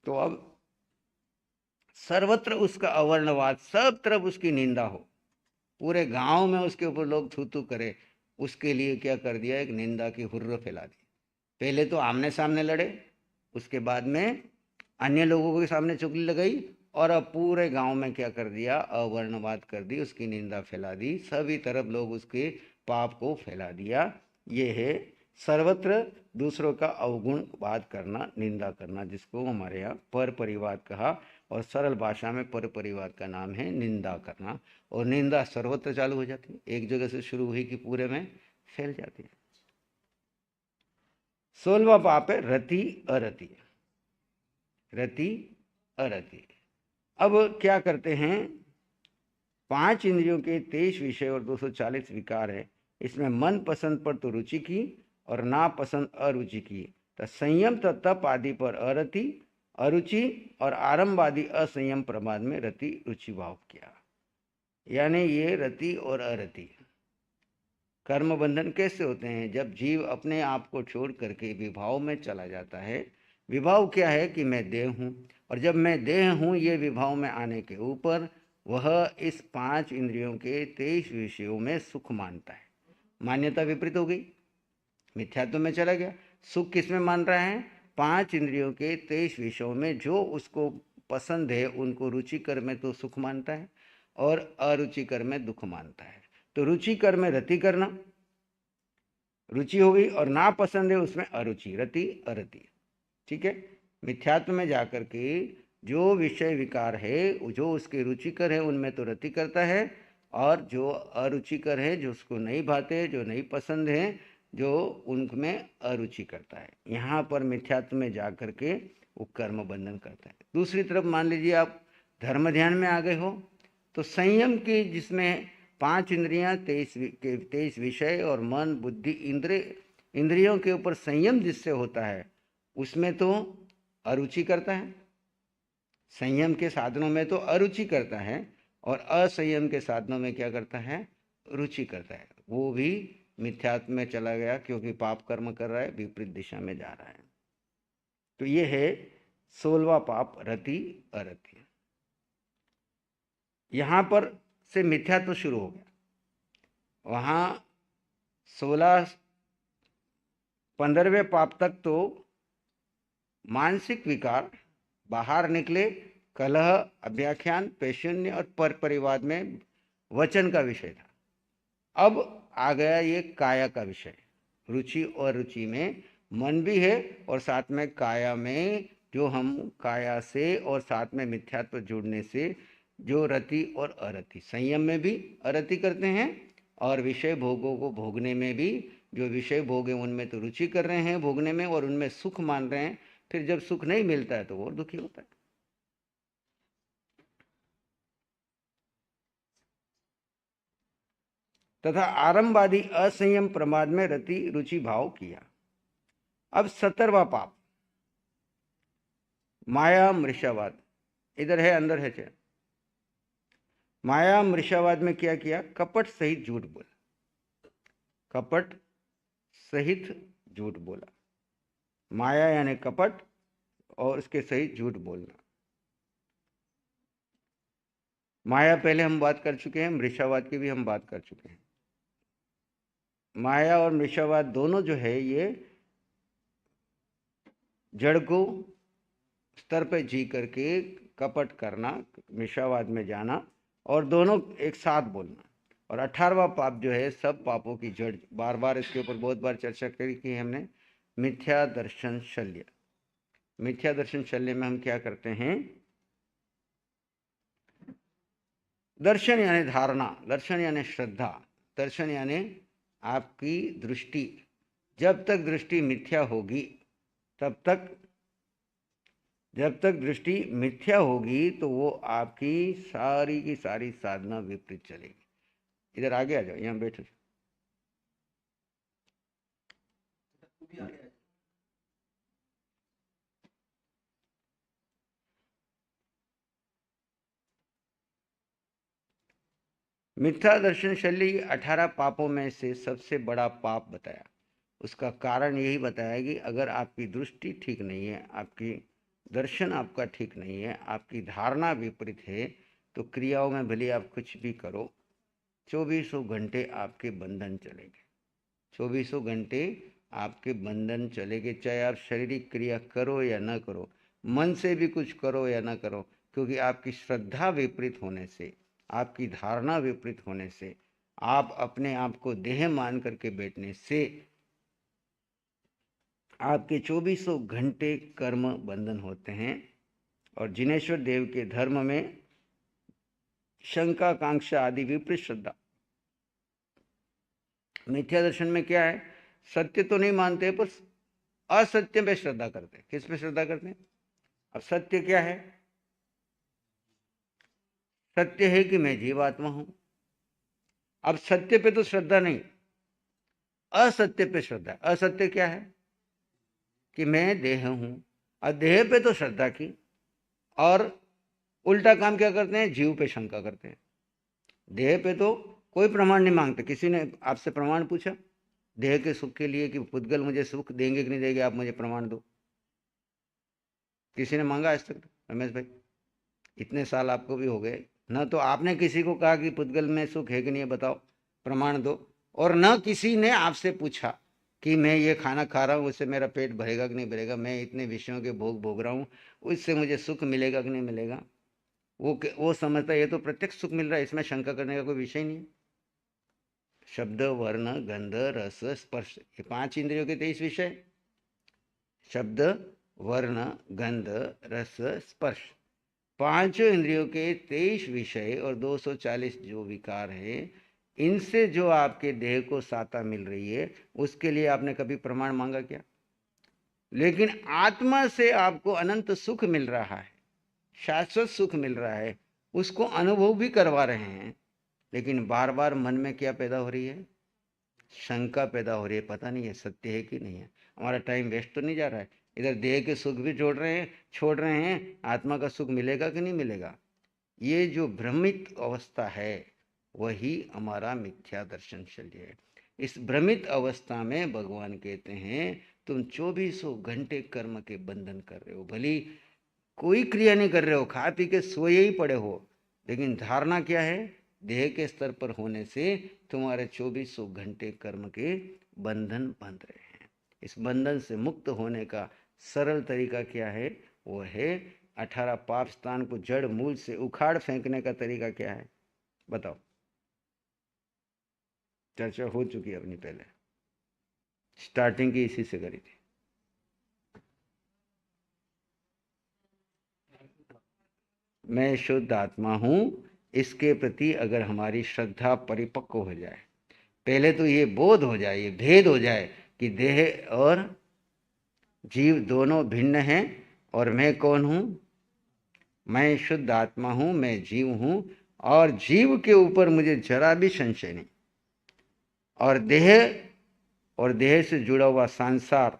तो अब सर्वत्र उसका अवर्णवाद, सब तरफ उसकी निंदा हो, पूरे गांव में उसके ऊपर लोग थू थू करे, उसके लिए क्या कर दिया? एक निंदा की हुर्र फैला दी। पहले तो आमने सामने लड़े, उसके बाद में अन्य लोगों के सामने चुगली लगाई, और अब पूरे गांव में क्या कर दिया? अवर्णवाद कर दी, उसकी निंदा फैला दी, सभी तरफ लोग उसके पाप को फैला दिया। ये है सर्वत्र दूसरों का अवगुण बात करना, निंदा करना, जिसको हमारे यहाँ पर परिवार कहा, और सरल भाषा में पर परिवार का नाम है निंदा करना। और निंदा सर्वत्र चालू हो जाती है, एक जगह से शुरू हुई कि पूरे में फैल जाती है। 16वां पाप है रति अरति। रति अरति। अब क्या करते हैं? 5 इंद्रियों के 23 विषय और 240 विकार है। इसमें मन पसंद पर तो रुचि की, और ना पसंद अरुचि की। तो संयम तप आदि पर अरति, अरुचि और आरंभ आदि असंयम प्रमाद में रति रुचि भाव किया। यानी ये रति और अरति कर्म बंधन कैसे होते हैं? जब जीव अपने आप को छोड़ करके विभाव में चला जाता है। विभाव क्या है? कि मैं देह हूँ, और जब मैं देह हूँ, ये विभाव में आने के ऊपर वह इस 5 इंद्रियों के 23 विषयों में सुख मानता है। मान्यता विपरीत हो गई, मिथ्यात्व में चला गया। सुख किस में मान रहा है? 5 इंद्रियों के 23 विषयों में जो उसको पसंद है उनको रुचिकर में तो सुख मानता है, और अरुचिकर में दुख मानता है। तो रुचिकर में रति करना, रुचि हो गई, और ना पसंद है उसमें अरुचि, रति अरति। ठीक है। मिथ्यात्व में जाकर के जो विषय विकार है, जो उसके रुचिकर है, उनमें तो रति करता है, और जो अरुचिकर है, जो उसको नहीं भाते, जो नहीं पसंद है, जो उनमें अरुचि करता है। यहाँ पर मिथ्यात्व में जाकर के वो कर्म बंधन करता है। दूसरी तरफ मान लीजिए आप धर्म ध्यान में आ गए हो, तो संयम की, जिसमें 5 इंद्रियां, 23 विषय और मन बुद्धि इंद्रियों के ऊपर संयम जिससे होता है, उसमें तो अरुचि करता है। संयम के साधनों में तो अरुचि करता है, और असंयम के साधनों में क्या करता है? रुचि करता है। वो भी मिथ्यात्व में चला गया, क्योंकि पाप कर्म कर रहा है, विपरीत दिशा में जा रहा है। तो ये है 16वां पाप, रति अरति। यहां पर से मिथ्यात्व शुरू हो गया। वहां 15वें पाप तक तो मानसिक विकार बाहर निकले, कलह, अभ्याख्यान, पैशून्य और पर परिवाद में वचन का विषय था। अब आ गया ये काया का विषय। रुचि और रुचि में मन भी है, और साथ में काया में जो हम काया से और साथ में मिथ्यात्व जोड़ने से जो रति और अरति, संयम में भी अरति करते हैं, और विषय भोगों को भोगने में भी, जो विषय भोग है उनमें तो रुचि कर रहे हैं भोगने में और उनमें सुख मान रहे हैं, फिर जब सुख नहीं मिलता है तो वो दुखी होता है। तथा आरंभवादी असंयम प्रमाद में रति रुचि भाव किया। अब 17वां पाप, माया मृषावाद। इधर है, अंदर है चैन। माया मृषावाद में क्या किया? कपट सहित झूठ बोला। कपट सहित झूठ बोला। माया यानी कपट, और उसके सहित झूठ बोलना। माया पहले हम बात कर चुके हैं, मृषावाद की भी हम बात कर चुके हैं। माया और मृषावाद दोनों जो है ये जड़ को स्तर पे जी करके कपट करना, मृषावाद में जाना, और दोनों एक साथ बोलना। और 18वां पाप जो है सब पापों की जड़, बार बार इसके ऊपर बहुत बार चर्चा करी कि हमने, मिथ्या दर्शन शल्य। मिथ्या दर्शन शल्य में हम क्या करते हैं? दर्शन यानी धारणा, दर्शन यानी श्रद्धा, दर्शन यानी आपकी दृष्टि। जब तक दृष्टि मिथ्या होगी, तब तक, जब तक दृष्टि मिथ्या होगी तो वो आपकी सारी की सारी साधना विपरीत चलेगी। इधर आगे आ जाओ, यहाँ बैठो। मिथ्या दर्शन शैली 18 पापों में से सबसे बड़ा पाप बताया। उसका कारण यही बताया कि अगर आपकी दृष्टि ठीक नहीं है, आपकी दर्शन आपका ठीक नहीं है, आपकी धारणा विपरीत है, तो क्रियाओं में भले आप कुछ भी करो, 2400 घंटे आपके बंधन चलेंगे। 2400 घंटे आपके बंधन चलेंगे, चाहे आप शारीरिक क्रिया करो या ना करो, मन से भी कुछ करो या ना करो, क्योंकि आपकी श्रद्धा विपरीत होने से, आपकी धारणा विपरीत होने से, आप अपने आप को देह मान करके बैठने से आपके 2400 घंटे कर्म बंधन होते हैं। और जिनेश्वर देव के धर्म में शंका, कांक्षा आदि विपरीत श्रद्धा। मिथ्या दर्शन में क्या है? सत्य तो नहीं मानते, पर असत्य पे श्रद्धा करते हैं। किस पे श्रद्धा करते हैं? अब सत्य क्या है? सत्य है कि मैं जीवात्मा हूं। अब सत्य पे तो श्रद्धा नहीं, असत्य पे श्रद्धा। असत्य क्या है? कि मैं देह हूं। और देह पे तो श्रद्धा की, और उल्टा काम क्या करते हैं? जीव पे शंका करते हैं। देह पे तो कोई प्रमाण नहीं मांगते। किसी ने आपसे प्रमाण पूछा देह के सुख के लिए कि पुद्गल मुझे सुख देंगे कि नहीं देंगे, आप मुझे प्रमाण दो? किसी ने मांगा आज तक? रमेश भाई, इतने साल आपको भी हो गए ना, तो आपने किसी को कहा कि पुद्गल में सुख है कि नहीं, बताओ, प्रमाण दो। और न किसी ने आपसे पूछा कि मैं ये खाना खा रहा हूँ, उससे मेरा पेट भरेगा कि नहीं भरेगा, मैं इतने विषयों के भोग भोग रहा हूँ, उससे मुझे सुख मिलेगा कि नहीं मिलेगा। वो समझता है ये तो प्रत्यक्ष सुख मिल रहा है, इसमें शंका करने का कोई विषय नहीं है। शब्द, वर्ण, गंध, रस, स्पर्श, ये 5 इंद्रियों के 23 विषय। शब्द, वर्ण, गंध, रस, स्पर्श, 5 इंद्रियों के 23 विषय और 240 जो विकार है, इनसे जो आपके देह को साता मिल रही है, उसके लिए आपने कभी प्रमाण मांगा क्या? लेकिन आत्मा से आपको अनंत सुख मिल रहा है, शाश्वत सुख मिल रहा है, उसको अनुभव भी करवा रहे हैं, लेकिन बार बार मन में क्या पैदा हो रही है? शंका पैदा हो रही है, पता नहीं है सत्य है कि नहीं है। हमारा टाइम वेस्ट तो नहीं जा रहा है? इधर देह के सुख भी छोड़ रहे हैं, आत्मा का सुख मिलेगा कि नहीं मिलेगा? ये जो भ्रमित अवस्था है, वही हमारा मिथ्या दर्शन शल्य है। इस भ्रमित अवस्था में भगवान कहते हैं तुम 2400 घंटे कर्म के बंधन कर रहे हो, भली कोई क्रिया नहीं कर रहे हो, खा पी के सोए ही पड़े हो, लेकिन धारणा क्या है, देह के स्तर पर होने से तुम्हारे 2400 घंटे कर्म के बंधन बंध रहे हैं। इस बंधन से मुक्त होने का सरल तरीका क्या है, वो है 18 पाप स्थान को जड़ मूल से उखाड़ फेंकने का तरीका क्या है, बताओ। चर्चा हो चुकी है अपनी, पहले स्टार्टिंग की इसी से करी थी। मैं शुद्ध आत्मा हूं, इसके प्रति अगर हमारी श्रद्धा परिपक्व हो जाए, पहले तो ये बोध हो जाए, ये भेद हो जाए कि देह और जीव दोनों भिन्न हैं और मैं कौन हूं, मैं शुद्ध आत्मा हूं, मैं जीव हूं और जीव के ऊपर मुझे जरा भी संशय नहीं, और देह से जुड़ा हुआ संसार,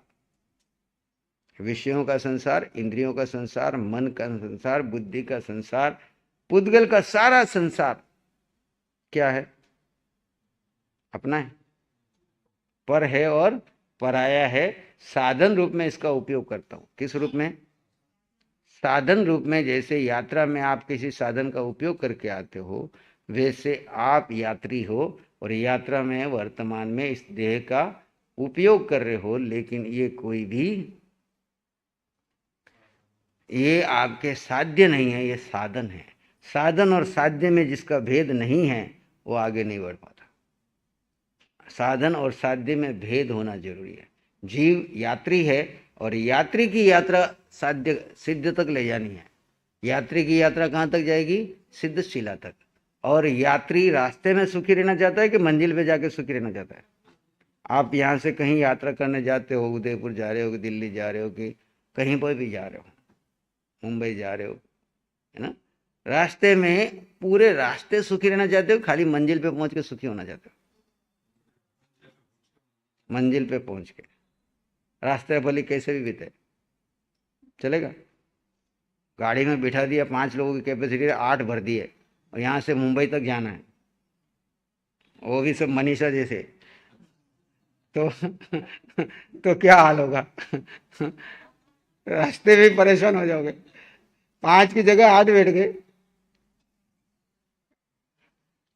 विषयों का संसार, इंद्रियों का संसार, मन का संसार, बुद्धि का संसार, पुद्गल का सारा संसार क्या है, अपना है, पर है और पराया है। साधन रूप में इसका उपयोग करता हूं। किस रूप में, साधन रूप में। जैसे यात्रा में आप किसी साधन का उपयोग करके आते हो, वैसे आप यात्री हो और यात्रा में वर्तमान में इस देह का उपयोग कर रहे हो, लेकिन ये कोई भी, ये आपके साध्य नहीं है, ये साधन है। साधन और साध्य में जिसका भेद नहीं है वो आगे नहीं बढ़ पाता। साधन और साध्य में भेद होना जरूरी है। जीव यात्री है और यात्री की यात्रा साध्य सिद्ध तक ले जानी है। यात्री की यात्रा कहाँ तक जाएगी, सिद्धशिला तक। और यात्री रास्ते में सुखी रहना चाहता है कि मंजिल पे जाके सुखी रहना चाहता है। आप यहाँ से कहीं यात्रा करने जाते हो, उदयपुर जा रहे हो कि दिल्ली जा रहे हो कि कहीं पर भी जा रहे हो, मुंबई जा रहे हो, है ना, रास्ते में पूरे रास्ते सुखी रहना चाहते हो, खाली मंजिल पे पहुंच के सुखी होना चाहते हो। मंजिल पे पहुंच के रास्ते भले कैसे भी बीते, चलेगा। गाड़ी में बिठा दिया, 5 लोगों की कैपेसिटी 8 भर दी है और यहाँ से मुंबई तक जाना है, वो भी सब मनीषा जैसे, तो तो क्या हाल होगा रास्ते में परेशान हो जाओगे। 5 की जगह 8 बैठ गए।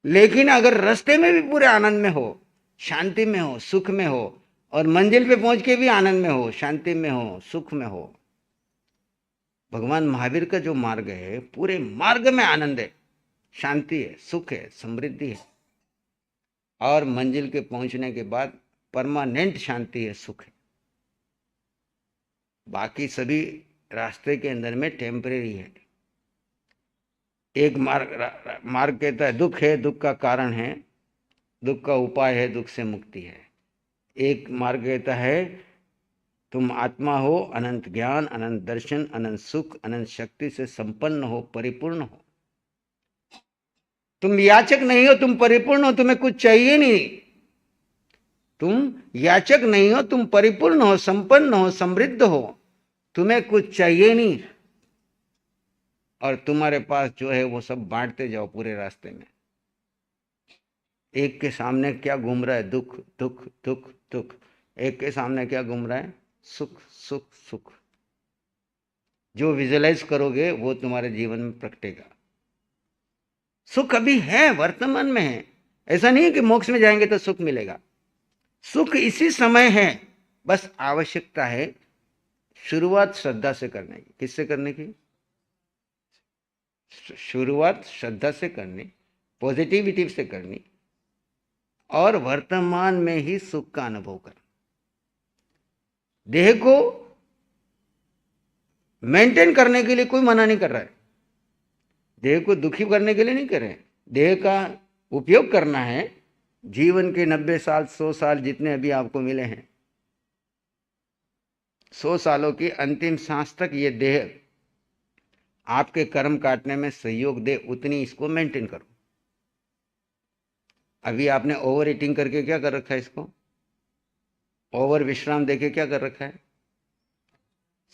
लेकिन अगर रास्ते में भी पूरे आनंद में हो, शांति में हो, सुख में हो, और मंजिल पे पहुंच के भी आनंद में हो, शांति में हो, सुख में हो, भगवान महावीर का जो मार्ग है, पूरे मार्ग में आनंद है, शांति है, सुख है, समृद्धि है, और मंजिल के पहुंचने के बाद परमानेंट शांति है, सुख है। बाकी सभी रास्ते के अंदर में टेम्परेरी है। एक मार्ग कहता है दुख है, दुख का कारण है, दुख का उपाय है, दुख से मुक्ति है। एक मार्ग कहता है तुम आत्मा हो, अनंत ज्ञान, अनंत दर्शन, अनंत सुख, अनंत शक्ति से संपन्न हो, परिपूर्ण हो। तुम याचक नहीं हो, तुम परिपूर्ण हो, तुम्हें कुछ चाहिए नहीं। तुम याचक नहीं हो, तुम परिपूर्ण हो, संपन्न हो, समृद्ध हो, तुम्हें कुछ चाहिए नहीं, और तुम्हारे पास जो है वो सब बांटते जाओ पूरे रास्ते में। एक के सामने क्या घूम रहा है, दुख दुख दुख दुख। एक के सामने क्या घूम रहा है, सुख सुख सुख। जो विजुअलाइज करोगे वो तुम्हारे जीवन में प्रकटेगा। सुख अभी है, वर्तमान में है। ऐसा नहीं है कि मोक्ष में जाएंगे तो सुख मिलेगा। सुख इसी समय है, बस आवश्यकता है शुरुआत श्रद्धा से करने की। किससे करने की, शुरुआत श्रद्धा से करनी, पॉजिटिविटी से करनी, और वर्तमान में ही सुख का अनुभव करना। देह को मेंटेन करने के लिए कोई मना नहीं कर रहा है, देह को दुखी करने के लिए नहीं कर रहे हैं। देह का उपयोग करना है। जीवन के 90 साल 100 साल जितने अभी आपको मिले हैं, 100 सालों की अंतिम सांस तक ये देह आपके कर्म काटने में सहयोग दे, उतनी इसको मेंटेन करो। अभी आपने ओवर ईटिंग करके क्या कर रखा है, इसको ओवर विश्राम देके क्या कर रखा है,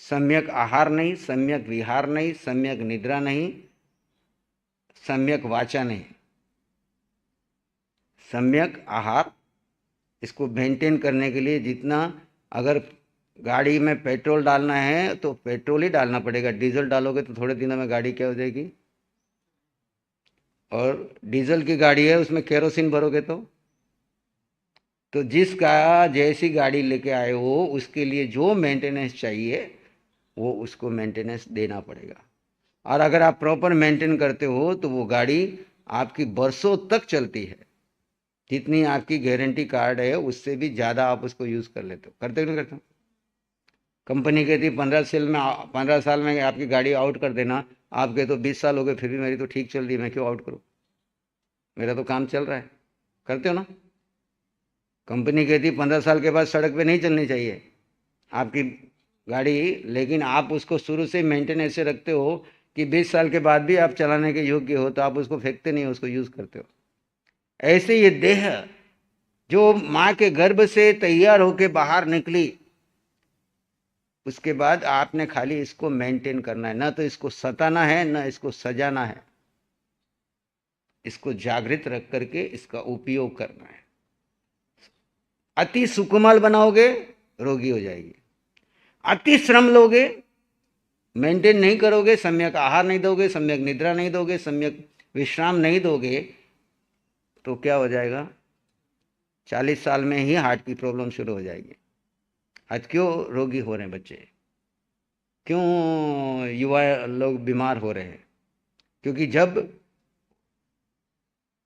सम्यक आहार नहीं, सम्यक विहार नहीं, सम्यक निद्रा नहीं, सम्यक वाचा नहीं। सम्यक आहार, इसको मेंटेन करने के लिए जितना, अगर गाड़ी में पेट्रोल डालना है तो पेट्रोल ही डालना पड़ेगा, डीजल डालोगे तो थोड़े दिनों में गाड़ी क्या हो जाएगी। और डीजल की गाड़ी है उसमें केरोसिन भरोगे तो जिसका जैसी गाड़ी लेके आए हो उसके लिए जो मेंटेनेंस चाहिए वो उसको मेंटेनेंस देना पड़ेगा। और अगर आप प्रॉपर मेंटेन करते हो तो वो गाड़ी आपकी बरसों तक चलती है, जितनी आपकी गारंटी कार्ड है उससे भी ज़्यादा आप उसको यूज़ कर लेते हो। करते हो नहीं करते हो? कंपनी कहती है 15 साल में आपकी गाड़ी आउट कर देना, आप कहते तो 20 साल हो गए फिर भी मेरी तो ठीक चल रही है, मैं क्यों आउट करूँ, मेरा तो काम चल रहा है। करते हो ना? कंपनी कहती है 15 साल के बाद सड़क पे नहीं चलनी चाहिए आपकी गाड़ी, लेकिन आप उसको शुरू से मेंटेन ऐसे रखते हो कि 20 साल के बाद भी आप चलाने के योग्य हो, तो आप उसको फेंकते नहीं हो, उसको यूज़ करते हो। ऐसे ये देह जो माँ के गर्भ से तैयार होके बाहर निकली, उसके बाद आपने खाली इसको मेंटेन करना है, ना तो इसको सताना है ना इसको सजाना है, इसको जागृत रख करके इसका उपयोग करना है। अति सुकुमाल बनाओगे रोगी हो जाएगी, अति श्रम लोगे, मेंटेन नहीं करोगे, सम्यक आहार नहीं दोगे, सम्यक निद्रा नहीं दोगे, सम्यक विश्राम नहीं दोगे, तो क्या हो जाएगा, 40 साल में ही हार्ट की प्रॉब्लम शुरू हो जाएगी। आज क्यों रोगी हो रहे हैं बच्चे, क्यों युवा लोग बीमार हो रहे हैं? क्योंकि जब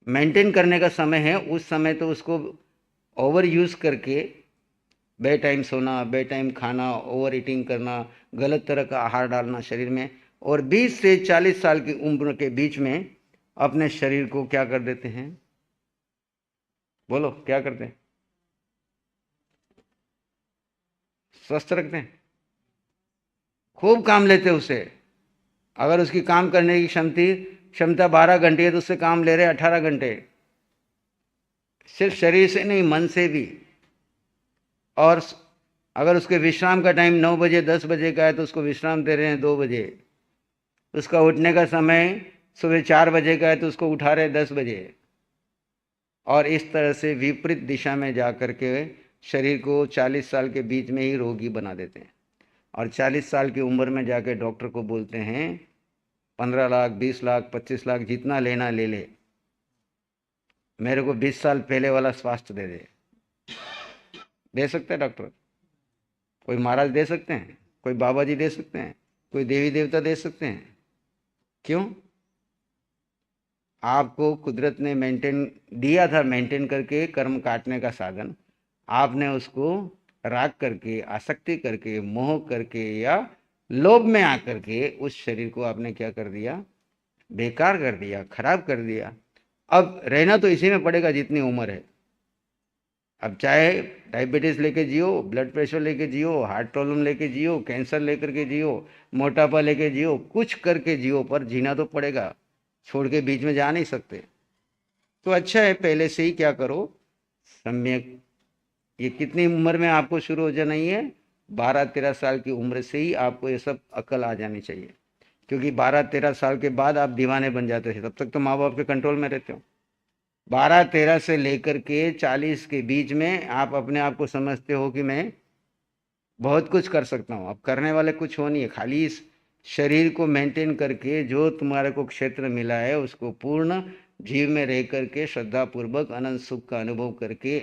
मेंटेन करने का समय है उस समय तो उसको ओवर यूज़ करके बे टाइम सोना, बे टाइम खाना, ओवर ईटिंग करना, गलत तरह का आहार डालना शरीर में, और 20 से 40 साल की उम्र के बीच में अपने शरीर को क्या कर देते हैं, बोलो क्या करते हैं, स्वस्थ रखते हैं, खूब काम लेते हैं उसे। अगर उसकी काम करने की क्षमता 12 घंटे है तो उससे काम ले रहे 18 घंटे, सिर्फ शरीर से नहीं मन से भी। और अगर उसके विश्राम का टाइम 9 बजे 10 बजे का है तो उसको विश्राम दे रहे हैं 2 बजे। उसका उठने का समय सुबह 4 बजे का है तो उसको उठा रहे 10 बजे। और इस तरह से विपरीत दिशा में जा कर के शरीर को 40 साल के बीच में ही रोगी बना देते हैं। और 40 साल की उम्र में जाके डॉक्टर को बोलते हैं 15 लाख 20 लाख 25 लाख जितना लेना ले ले, मेरे को 20 साल पहले वाला स्वास्थ्य दे दे। दे सकते हैं डॉक्टर? कोई महाराज दे सकते हैं, कोई बाबा जी दे सकते हैं, कोई देवी देवता दे सकते हैं? क्यों? आपको कुदरत ने मेंटेन दिया था, मेंटेन करके कर्म काटने का साधन, आपने उसको राग करके, आसक्ति करके, मोह करके या लोभ में आकर के उस शरीर को आपने क्या कर दिया, बेकार कर दिया, खराब कर दिया। अब रहना तो इसी में पड़ेगा जितनी उम्र है। अब चाहे डायबिटीज़ लेके जियो, ब्लड प्रेशर लेके जियो, हार्ट प्रॉब्लम लेके जियो, कैंसर लेकर के जियो, मोटापा लेके जियो, कुछ करके जियो, पर जीना तो पड़ेगा, छोड़ के बीच में जा नहीं सकते। तो अच्छा है पहले से ही क्या करो, सम्यक। ये कितनी उम्र में आपको शुरू हो जाना ही है? 12-13 साल की उम्र से ही आपको ये सब अकल आ जानी चाहिए। क्योंकि 12-13 साल के बाद आप दीवाने बन जाते थे, तब तक तो माँ बाप के कंट्रोल में रहते हो। 12-13 से लेकर के 40 के बीच में आप अपने आप को समझते हो कि मैं बहुत कुछ कर सकता हूँ। अब करने वाले कुछ हो नहीं है, खाली इस शरीर को मेंटेन करके जो तुम्हारे को क्षेत्र मिला है उसको पूर्ण जीव में रह करके श्रद्धापूर्वक अनंत सुख का अनुभव करके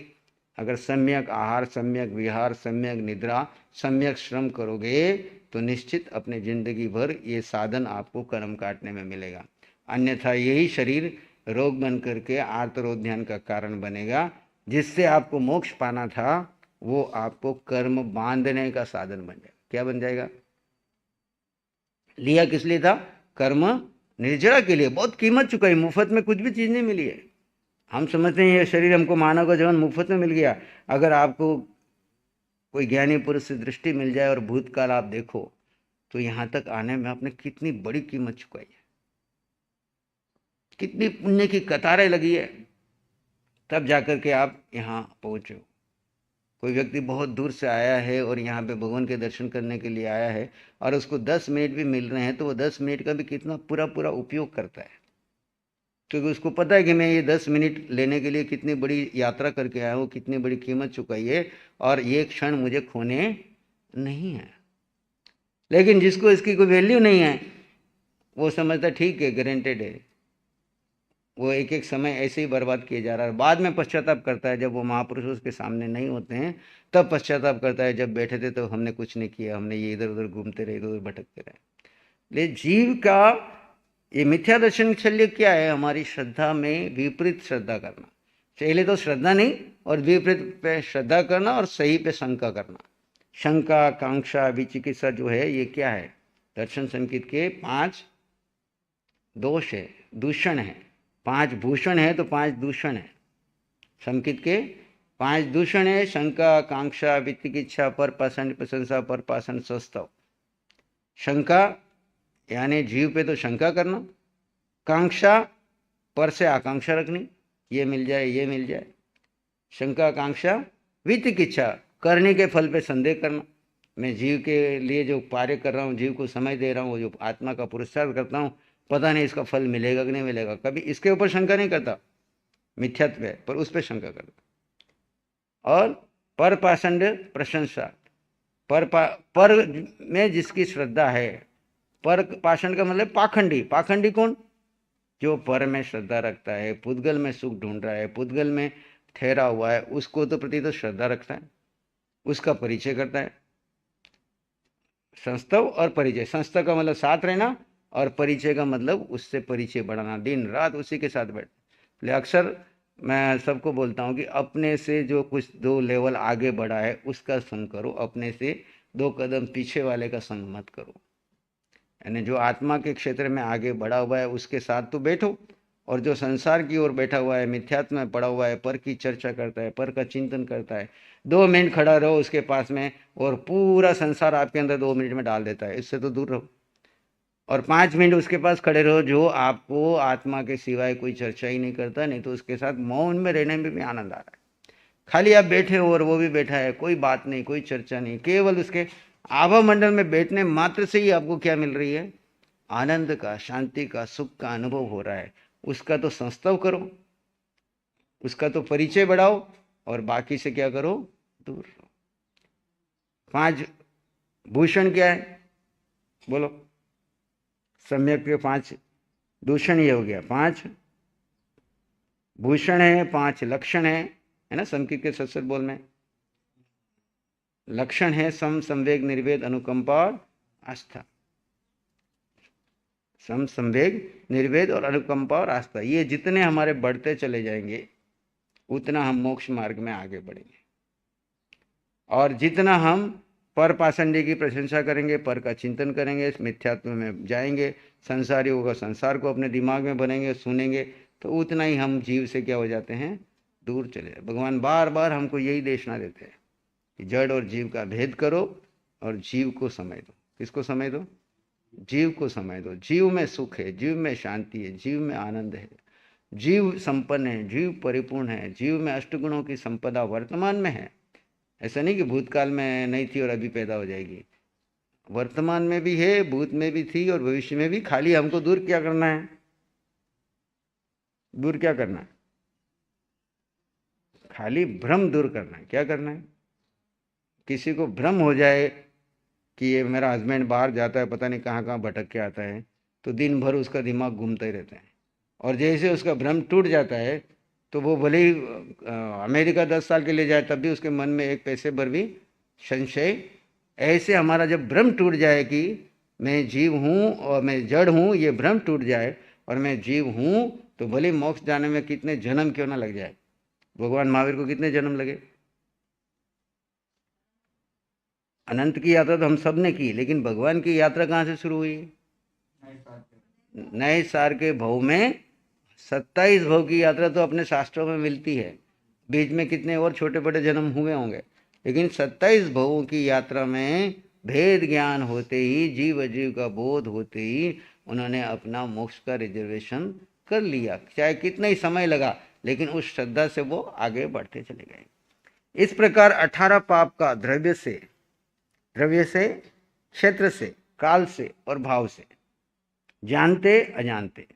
अगर सम्यक आहार, सम्यक विहार, सम्यक निद्रा, सम्यक श्रम करोगे तो निश्चित अपने जिंदगी भर ये साधन आपको कर्म काटने में मिलेगा। अन्यथा यही शरीर रोग बन करके आर्तरोध्यान का कारण बनेगा, जिससे आपको मोक्ष पाना था वो आपको कर्म बांधने का साधन बन जाएगा। क्या बन जाएगा? लिया किस लिए था? कर्म निर्जरा के लिए। बहुत कीमत चुकाई, मुफ्त में कुछ भी चीज़ नहीं मिली है। हम समझते हैं ये शरीर हमको मानव का जीवन मुफ्त में मिल गया। अगर आपको कोई ज्ञानी पुरुष से दृष्टि मिल जाए और भूतकाल आप देखो तो यहाँ तक आने में आपने कितनी बड़ी कीमत चुकाई है, कितनी पुण्य की कतारें लगी है, तब जाकर के आप यहाँ पहुँचे हो। कोई व्यक्ति बहुत दूर से आया है और यहाँ पे भगवान के दर्शन करने के लिए आया है और उसको 10 मिनट भी मिल रहे हैं तो वो 10 मिनट का भी कितना पूरा पूरा उपयोग करता है। क्योंकि उसको पता है कि मैं ये 10 मिनट लेने के लिए कितनी बड़ी यात्रा करके आया हूँ, कितनी बड़ी कीमत चुकाई है, और ये क्षण मुझे खोने नहीं है। लेकिन जिसको इसकी कोई वैल्यू नहीं है, वो समझता ठीक है, गारंटेड है, वो एक एक समय ऐसे ही बर्बाद किए जा रहा है। बाद में पश्चाताप करता है, जब वो महापुरुष उसके सामने नहीं होते हैं तब पश्चाताप करता है, जब बैठे थे तो हमने कुछ नहीं किया, हमने ये इधर उधर घूमते रहे, इधर उधर भटकते रहे। ले जीव का ये मिथ्या दर्शन शल्य क्या है? हमारी श्रद्धा में विपरीत श्रद्धा करना। पहले तो श्रद्धा नहीं, और विपरीत पे श्रद्धा करना, और सही पे शंका करना। शंका, कांक्षा, विचिकित्सा जो है, ये क्या है? दर्शन संकेत के 5 दोष है, दूषण है। 5 भूषण है तो 5 दूषण है। संकेत के 5 दूषण है: शंका, कांक्षा, विचिकित्सा, परपाषाण प्रशंसा, परपाषाण सस्तव। शंका यानी जीव पे तो शंका करना, कांक्षा पर से आकांक्षा रखनी, ये मिल जाए, ये मिल जाए। शंका, कांक्षा, विचिकित्सा करने के फल पे संदेह करना। मैं जीव के लिए जो कार्य कर रहा हूँ, जीव को समय दे रहा हूँ, जो आत्मा का पुरस्कार करता हूँ, पता नहीं इसका फल मिलेगा कि नहीं मिलेगा। कभी इसके ऊपर शंका नहीं करता, मिथ्यात्व है, पर उस पर शंका करता। और पर पाषंड प्रशंसा, पर में जिसकी श्रद्धा है। पर पाषंड का मतलब पाखंडी। पाखंडी कौन? जो पर में श्रद्धा रखता है, पुद्गल में सुख ढूंढ रहा है, पुद्गल में ठहरा हुआ है, उसको तो प्रति तो श्रद्धा रखता है, उसका परिचय करता है। संस्तव और परिचय, संस्था का मतलब साथ रहना, और परिचय का मतलब उससे परिचय बढ़ाना, दिन रात उसी के साथ बैठ। इसलिए अक्सर मैं सबको बोलता हूँ कि अपने से जो कुछ 2 लेवल आगे बढ़ा है उसका संग करो, अपने से 2 कदम पीछे वाले का संग मत करो। यानी जो आत्मा के क्षेत्र में आगे बढ़ा हुआ है उसके साथ तो बैठो, और जो संसार की ओर बैठा हुआ है, मिथ्यात्व में पड़ा हुआ है, पर की चर्चा करता है, पर का चिंतन करता है, 2 मिनट खड़ा रहो उसके पास में और पूरा संसार आपके अंदर 2 मिनट में डाल देता है, इससे तो दूर रहो। और 5 मिनट उसके पास खड़े रहो जो आपको आत्मा के सिवाय कोई चर्चा ही नहीं करता, नहीं तो उसके साथ मौन में रहने में भी आनंद आ रहा है। खाली आप बैठे हो और वो भी बैठा है, कोई बात नहीं, कोई चर्चा नहीं, केवल उसके आभा मंडल में बैठने मात्र से ही आपको क्या मिल रही है? आनंद का, शांति का, सुख का अनुभव हो रहा है। उसका तो संस्तव करो, उसका तो परिचय बढ़ाओ, और बाकी से क्या करो? दूर रहो। 5 भूषण क्या है? बोलो। सम्यक के 5 दूषण ये हो गया। 5 भूषण है, 5 लक्षण है ना? संकेत के सत्सर बोल में लक्षण है सम, संवेग, निर्वेद, अनुकंपा और आस्था। सम, संवेग, निर्वेद और अनुकंपा और आस्था, ये जितने हमारे बढ़ते चले जाएंगे उतना हम मोक्ष मार्ग में आगे बढ़ेंगे। और जितना हम पर पाषंडी की प्रशंसा करेंगे, पर का चिंतन करेंगे, मिथ्यात्व में जाएंगे, संसारियों का संसार को अपने दिमाग में बनेंगे, सुनेंगे, तो उतना ही हम जीव से क्या हो जाते हैं? दूर चले जाते। भगवान बार बार हमको यही देशना देते हैं कि जड़ और जीव का भेद करो और जीव को समय दो। किसको समय दो? जीव को समय दो। जीव में सुख है, जीव में शांति है, जीव में आनंद है, जीव संपन्न है, जीव परिपूर्ण है, जीव में अष्टगुणों की संपदा वर्तमान में है। ऐसा नहीं कि भूतकाल में नहीं थी और अभी पैदा हो जाएगी, वर्तमान में भी है, भूत में भी थी और भविष्य में भी। खाली हमको दूर क्या करना है? दूर क्या करना है? खाली भ्रम दूर करना है। क्या करना है? किसी को भ्रम हो जाए कि ये मेरा हस्बैंड बाहर जाता है, पता नहीं कहाँ कहाँ भटक के आता है, तो दिन भर उसका दिमाग घूमता ही रहता है। और जैसे उसका भ्रम टूट जाता है तो वो भले ही अमेरिका 10 साल के लिए जाए, तब भी उसके मन में एक पैसे भर भी संशय। ऐसे हमारा जब भ्रम टूट जाए कि मैं जीव हूँ और मैं जड़ हूँ, ये भ्रम टूट जाए और मैं जीव हूँ, तो भले मोक्ष जाने में कितने जन्म क्यों ना लग जाए। भगवान महावीर को कितने जन्म लगे? अनंत की यात्रा तो हम सब ने की, लेकिन भगवान की यात्रा कहाँ से शुरू हुई? नए सार के भव में। 27 भव की यात्रा तो अपने शास्त्रों में मिलती है, बीच में कितने और छोटे बड़े जन्म हुए होंगे, लेकिन 27 भवों की यात्रा में भेद ज्ञान होते ही, जीव अजीव का बोध होते ही उन्होंने अपना मोक्ष का रिजर्वेशन कर लिया। चाहे कितना ही समय लगा, लेकिन उस श्रद्धा से वो आगे बढ़ते चले गए। इस प्रकार 18 पाप का द्रव्य से, क्षेत्र से, काल से और भाव से, जानते अजानते,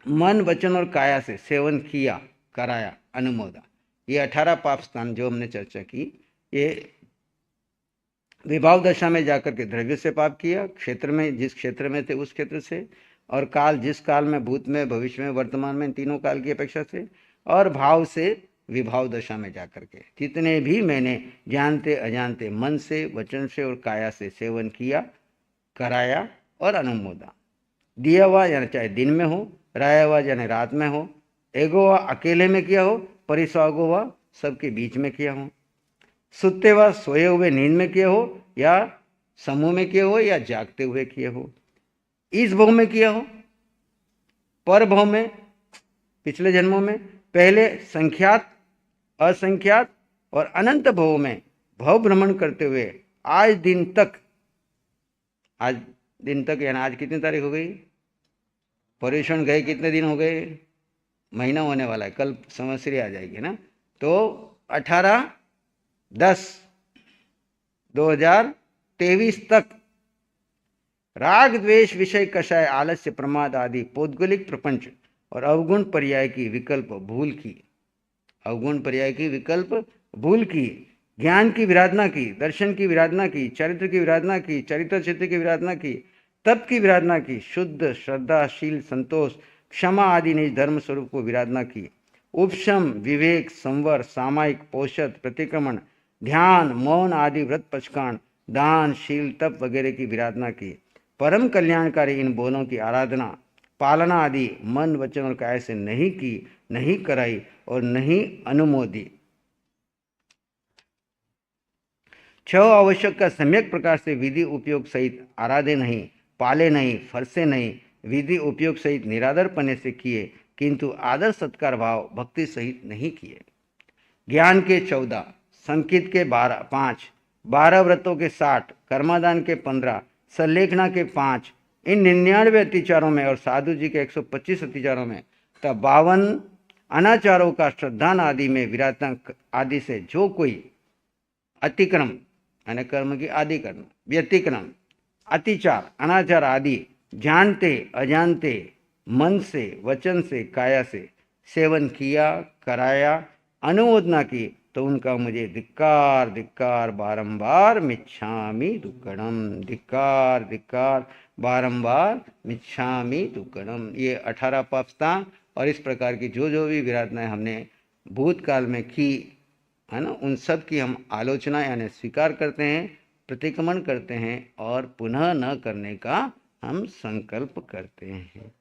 मन वचन और काया से सेवन किया, कराया, अनुमोदा। ये 18 पाप स्थान जो हमने चर्चा की, ये विभाव दशा में जाकर के द्रव्य से पाप किया, क्षेत्र में जिस क्षेत्र में थे उस क्षेत्र से, और काल जिस काल में, भूत में, भविष्य में, वर्तमान में, तीनों काल की अपेक्षा से, और भाव से विभाव दशा में जाकर के जितने भी मैंने जानते अजानते मन से, वचन से और काया से सेवन किया, कराया और अनुमोदा। दिया हुआ यानी चाहे दिन में हो, राया हुआ यानी रात में हो, एगो हुआ अकेले में किया हो, परिस्वागो हुआ सबके बीच में किया हो, सुते हुए सोए हुए नींद में किए हो, या समूह में किए हो, या जागते हुए किए हो, इस भव में किया हो, पर भव में, पिछले जन्मों में, पहले संख्यात, असंख्यात और अनंत भव में भव भ्रमण करते हुए आज दिन तक, आज दिन तक यानी आज कितनी तारीख हो गई, पर्युषण गए कितने दिन हो गए, महीना होने वाला है, कल संवत्सरी आ जाएगी ना, तो 18/10/2023 तक राग द्वेष विषय कषाय आलस्य प्रमाद आदि पौद्गलिक प्रपंच और अवगुण पर्याय की विकल्प भूल की, अवगुण पर्याय की विकल्प भूल की, ज्ञान की विराधना की, दर्शन की विराधना की, चरित्र की विराधना की, चरित्र चित्त की विराधना की, तप की विराधना की, शुद्ध श्रद्धा, शील, संतोष, क्षमा आदि निज धर्म स्वरूप को विराधना की, उपशम, विवेक, संवर, सामायिक, पोषद, प्रतिक्रमण, ध्यान, मौन आदि व्रत पचकाण, दान, शील, तप वगैरह की विराधना की, परम कल्याणकारी इन बोलों की आराधना, पालना आदि मन, वचन और काया से नहीं की, नहीं कराई और नहीं अनुमोदी। 6 आवश्यक का सम्यक प्रकार से विधि उपयोग सहित आराधे नहीं, पाले नहीं, फरसे नहीं, विधि उपयोग सहित निरादर पने से किए, किंतु आदर सत्कार भाव भक्ति सहित नहीं किए। ज्ञान के 14, संकित के 5, 12 व्रतों के 60, कर्मादान के 15, सल्लेखना के 5, इन 99 अतिचारों में और साधु जी के 125 अतिचारों में तब 52 अनाचारों का श्रद्धान आदि में विराधना आदि से जो कोई अतिक्रम यानी कर्म की आदि करना, व्यतिक्रम, अतिचार, अनाचार आदि जानते अजानते मन से, वचन से, काया से सेवन किया, कराया, अनुमोदना की, तो उनका मुझे धिक्कार धिक्कार बारंबार मिच्छामि दुक्कडम, धिक्कार धिक्कार बारंबार मिच्छामि दुक्कडम। ये 18 पाप स्थान और इस प्रकार की जो जो भी विराधनाएं हमने भूतकाल में की है ना, उन सब की हम आलोचना यानी स्वीकार करते हैं, प्रतिक्रमण करते हैं और पुनः न करने का हम संकल्प करते हैं।